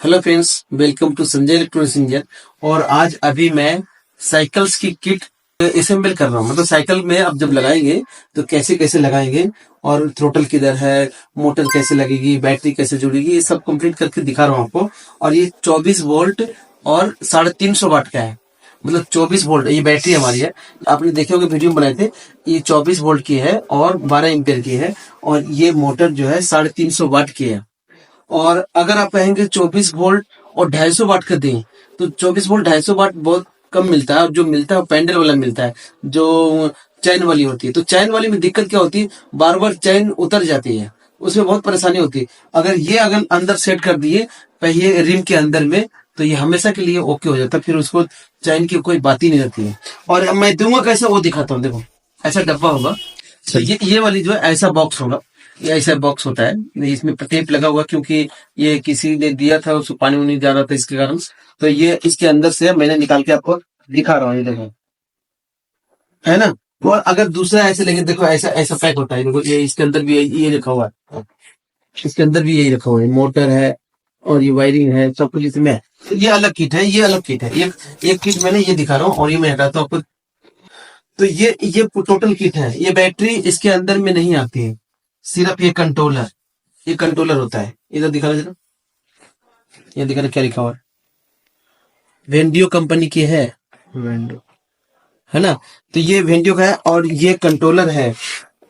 Hello friends, welcome to Sanjay electronics engineer. और आज अभी मैं साइकिल्स की किट असेंबल कर रहा हूँ। मतलब साइकिल में अब जब लगाएंगे तो कैसे कैसे लगाएंगे और थ्रोटल किधर है, मोटर कैसे लगेगी, बैटरी कैसे जुड़ेगी, ये सब कंप्लीट करके दिखा रहा हूँ आपको। और ये 24 वोल्ट और 350 वाट का है। मतलब 24 वोल्ट ये बैटरी हमारी है। आपने देखे होंगे वीडियो बनाए थे, ये 24 वोल्ट की है और 12 एम्पियर की है। और ये मोटर जो है 350 वाट की है। और अगर आप कहेंगे 24 वोल्ट और 250 वाट का दें तो 24 वोल्ट 250 वाट बहुत कम मिलता है। और जो मिलता है वो पैंडल वाला मिलता है, जो चैन वाली होती है। तो चैन वाली में दिक्कत क्या होती है, बार बार चैन उतर जाती है, उसमें बहुत परेशानी होती है। अगर अंदर सेट कर दिए पहिए रिम के अंदर में तो ये हमेशा के लिए ओके हो जाता है। फिर उसको चैन की कोई बात ही नहीं रहती है। और मैं दूंगा कैसे वो दिखाता हूँ। देखो ऐसा डब्बा होगा, तो ये वाली जो है ऐसा बॉक्स होगा। ये ऐसा बॉक्स होता है, इसमें टेप लगा हुआ, क्योंकि ये किसी ने दिया था, उसको पानी नहीं जा रहा था इसके कारण। तो ये इसके अंदर से मैंने निकाल के आपको दिखा रहा हूँ, ये देखो, है ना। और अगर दूसरा ऐसे लेंगे, देखो ऐसा ऐसा पैक होता है। देखो ये इसके अंदर भी ये रखा हुआ है, इसके अंदर भी यही रखा हुआ है, मोटर है और ये वायरिंग है, सब कुछ इसमें है। तो ये अलग किट है, ये अलग किट है। एक किट मैंने ये दिखा रहा हूँ और ये मैं हटाता हूँ आपको। तो ये टोटल किट है। ये बैटरी इसके अंदर में नहीं आती है, सिर्फ ये कंट्रोलर होता है। इधर दिखा रहा, ये दिखा रहा क्या लिखा हुआ है, वेंडियो कंपनी की है, वेंडो, है ना। तो ये वेंडियो का है और ये कंट्रोलर है।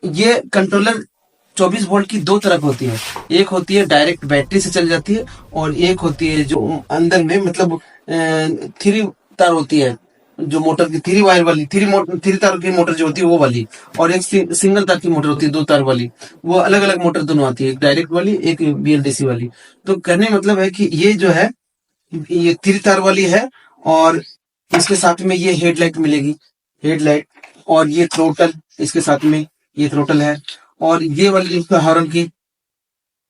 ये कंट्रोलर 24 वोल्ट की दो तरफ होती है। एक होती है डायरेक्ट बैटरी से चल जाती है और एक होती है जो अंदर में मतलब 3 तार होती है, जो मोटर की 3 वायर वाली, 3 तार की मोटर जो होती है वो वाली। और एक सिंगल तार की मोटर होती है, 2 तार वाली। वो अलग अलग मोटर दोनों आती है, एक डायरेक्ट वाली, एक बीएलडीसी वाली। तो कहने का मतलब है कि ये जो है ये 3 तार वाली है। और इसके साथ में ये हेडलाइट मिलेगी, हेडलाइट। और ये थ्रोटल, इसके साथ में ये थ्रोटल है। और ये वाली जिसका हॉर्न की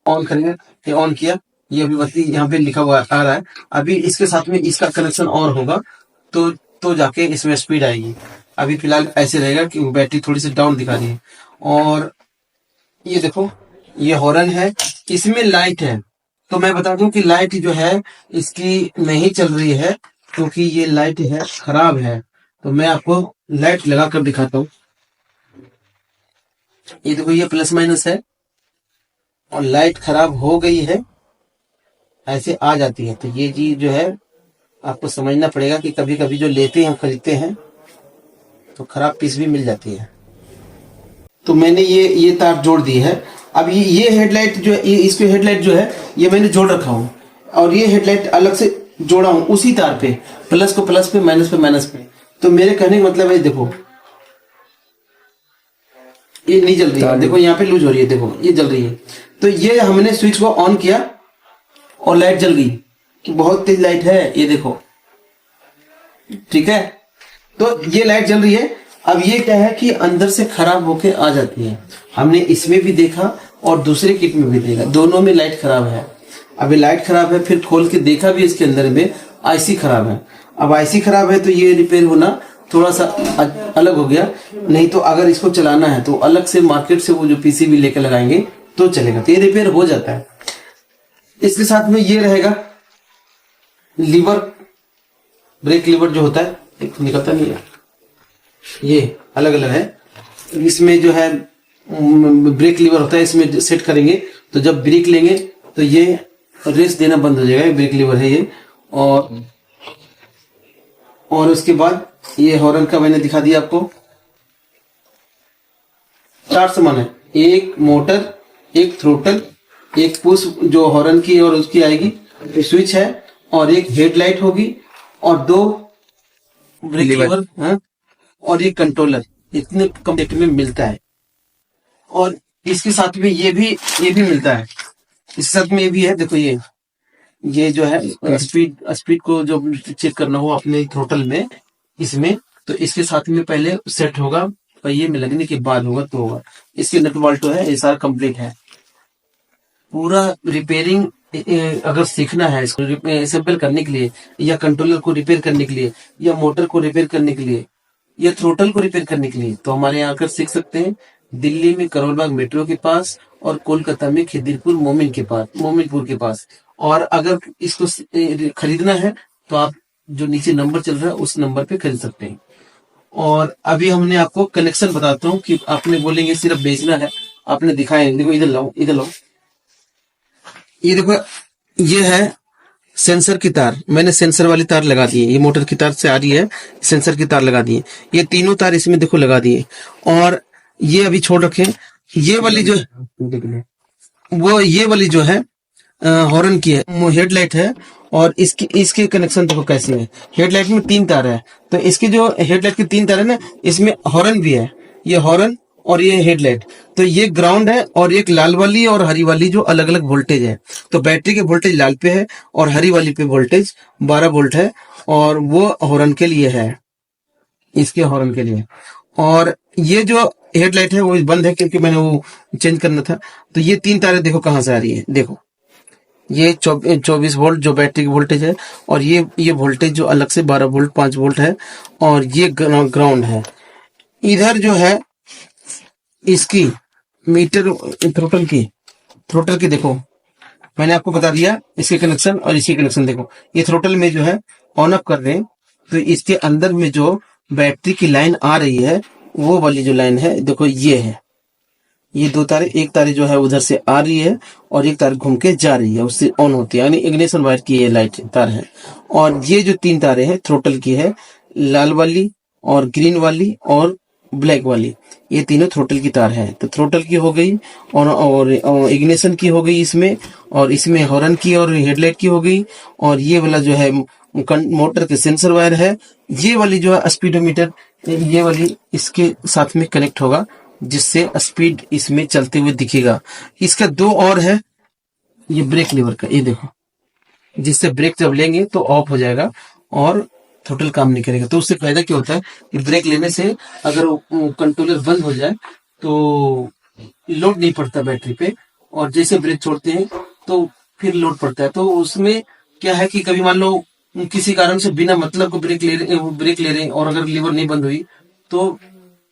ऑन करेंगे, ये ऑन किया, ये अभी बत्ती यहाँ पे लिखा हुआ आ रहा है। अभी इसके साथ में इसका कनेक्शन और होगा तो जाके इसमें स्पीड आएगी। अभी फिलहाल ऐसे रहेगा कि बैटरी थोड़ी सी डाउन दिखा रही है। और ये देखो ये हॉर्न है, इसमें लाइट है। तो मैं बता दूं कि लाइट जो है इसकी नहीं चल रही है, क्योंकि ये लाइट है खराब है। तो मैं आपको लाइट लगा कर दिखाता हूँ। ये देखो ये प्लस माइनस है और लाइट खराब हो गई है, ऐसे आ जाती है। तो ये चीज जो है आपको समझना पड़ेगा कि कभी कभी जो लेते हैं, खरीदते हैं, तो खराब पीस भी मिल जाती है। तो मैंने ये तार जोड़ दी है। अब ये हेडलाइट जो है, इसके हेडलाइट जो है ये मैंने जोड़ रखा हूँ। और ये हेडलाइट अलग से जोड़ा हूँ उसी तार पे, प्लस को प्लस पे, माइनस पे माइनस पे। तो मेरे कहने का मतलब है, देखो ये नहीं जल रही है, देखो यहाँ पे लूज हो रही है, देखो ये जल रही है। तो ये हमने स्विच को ऑन किया और लाइट जल गई, कि बहुत तेज लाइट है, ये देखो, ठीक है। तो ये लाइट जल रही है। अब ये क्या है कि अंदर से खराब होके आ जाती है। हमने इसमें भी देखा और दूसरे किट में भी देखा, दोनों में लाइट खराब है। अभी लाइट खराब है, फिर खोल के देखा भी इसके अंदर में आईसी खराब है। अब आईसी खराब है तो ये रिपेयर होना थोड़ा सा अलग हो गया। नहीं तो अगर इसको चलाना है तो अलग से मार्केट से वो जो पीसीबी लेकर लगाएंगे तो चलेगा, तो ये रिपेयर हो जाता है। इसके साथ में ये रहेगा लीवर, ब्रेक लीवर जो होता है, एक निकलता नहीं है, ये अलग अलग है। इसमें जो है ब्रेक लीवर होता है, इसमें सेट करेंगे तो जब ब्रेक लेंगे तो ये रेस देना बंद हो जाएगा। ब्रेक लीवर है ये। और उसके बाद ये हॉर्न का मैंने दिखा दिया आपको। 4 सामान है, एक मोटर, एक थ्रोटल, एक पुश जो हॉर्न की और उसकी आएगी, स्विच है, और एक हेडलाइट होगी, और 2 ब्रेक लीवर है, और एक कंट्रोलर। इतने कम रेट में मिलता है। और इसके साथ में ये भी मिलता है। इसके साथ में ये भी है, देखो ये जो है स्पीड को जो चेक करना हो अपने थ्रोटल में, इसमें, तो इसके साथ में पहले सेट होगा, पहिए में लगने के बाद होगा तो होगा। इसके नट बोल्ट है, ये सारा कंप्लीट है। पूरा रिपेयरिंग अगर सीखना है, इसको असेंबल करने के लिए, या कंट्रोलर को रिपेयर करने के लिए, या मोटर को रिपेयर करने के लिए, या थ्रोटल को रिपेयर करने के लिए, तो हमारे यहाँ आकर सीख सकते हैं। दिल्ली में करोल बाग मेट्रो के पास, और कोलकाता में खिदिरपुर मोमिनपुर के पास। और अगर इसको खरीदना है तो आप जो नीचे नंबर चल रहा है उस नंबर पे खरीद सकते हैं। और अभी हमने आपको कनेक्शन बताता हूँ कि आपने बोलेंगे सिर्फ बेचना है, आपने दिखाया, देखो इधर लाओ, इधर लाओ, ये देखो, ये है सेंसर की तार। मैंने सेंसर वाली तार लगा दी है, ये मोटर की तार से आ रही है, सेंसर की तार लगा दी है। ये तीनों तार इसमें देखो लगा दिए। और ये अभी छोड़ रखे, ये वाली जो वो ये वाली जो है हॉर्न की है, वो हेडलाइट है। और इसकी इसके कनेक्शन देखो कैसे है। हेडलाइट में 3 तार है, तो इसकी जो हेडलाइट की 3 तार है ना, इसमें हॉर्न भी है, ये हॉर्न और ये हेडलाइट। तो ये ग्राउंड है, और एक लाल वाली और हरी वाली जो अलग अलग वोल्टेज है। तो बैटरी के वोल्टेज लाल पे है और हरी वाली पे वोल्टेज 12 वोल्ट है, और वो हॉर्न के लिए है, इसके हॉर्न के लिए। और ये जो हेडलाइट है वो बंद है क्योंकि मैंने वो चेंज करना था। तो ये 3 तारें देखो कहाँ से आ रही है, देखो ये 24 वोल्ट जो बैटरी की वोल्टेज है, और ये वोल्टेज जो अलग से 12 वोल्ट 5 वोल्ट है, और ये ग्राउंड है। इधर जो है इसकी मीटर थ्रोटल की देखो, मैंने आपको बता दिया इसके कनेक्शन और इसके कनेक्शन देखो। ये थ्रोटल में जो है ऑन ऑफ कर रहे हैं, तो इसके अंदर में जो बैटरी की लाइन आ रही है, वो वाली जो लाइन है देखो, ये है। ये 2 तारे, एक तारे जो है उधर से आ रही है और एक तार घूम के जा रही है, उससे ऑन होती है, यानी इग्निशन वायर की ये लाइट तार है। और ये जो 3 तारे हैं थ्रोटल की है, लाल वाली और ग्रीन वाली और ब्लैक वाली, ये तीनों थ्रोटल की तार है। तो थ्रोटल की हो गई, और इग्निशन की हो गई इसमें, और इसमें हॉर्न की और हेडलाइट की हो गई। और ये वाला जो है मोटर के सेंसर वायर है। ये वाली जो है स्पीडोमीटर, ये वाली इसके साथ में कनेक्ट होगा, जिससे स्पीड इसमें चलते हुए दिखेगा। इसका 2 और है, ये ब्रेक लीवर का, ये देखो, जिससे ब्रेक जब लेंगे तो ऑफ हो जाएगा और थ्रोटल काम नहीं करेगा। तो उससे फायदा क्या होता है कि ब्रेक लेने से अगर कंट्रोलर बंद हो जाए तो लोड नहीं पड़ता बैटरी पे, और जैसे ब्रेक छोड़ते हैं तो फिर लोड पड़ता है। तो उसमें क्या है कि कभी मान लो किसी कारण से बिना मतलब को ब्रेक ले रहे हैं, और अगर लीवर नहीं बंद हुई तो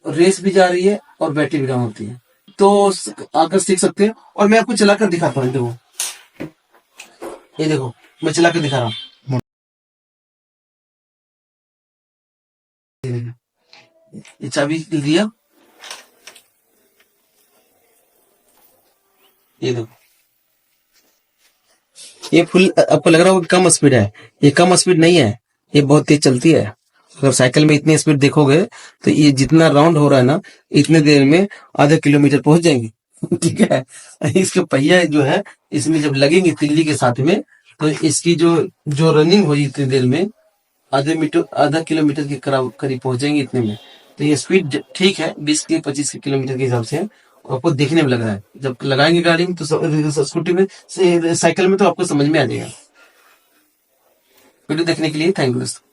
रेस भी जा रही है और बैटरी भी डाउन होती है। तो आकर सीख सकते हैं। और मैं आपको चलाकर दिखाता हूँ, देखो ये देखो, मैं चलाकर दिखा रहा हूँ। ये चाबी दिया, ये देखो, ये फुल, आपको लग रहा होगा कम स्पीड है, ये कम स्पीड नहीं है, ये बहुत तेज चलती है। अगर साइकिल में इतनी स्पीड देखोगे तो ये जितना राउंड हो रहा है ना, इतने देर में आधा किलोमीटर पहुंच जाएंगे। ठीक है। इसके पहिया जो है, इसमें जब लगेंगे तिल्ली के साथ में, तो इसकी जो जो रनिंग होगी इतनी देर में आधा किलोमीटर के करीब पहुंचेंगे इतने में। तो ये स्पीड ठीक है, 20 के 25 के किलोमीटर के हिसाब से है। आपको देखने में लग रहा है, जब लगाएंगे गाड़ी में तो स्कूटी में से साइकिल में तो आपको समझ में आ जाएगा। वीडियो देखने के लिए थैंक यू दोस्तों।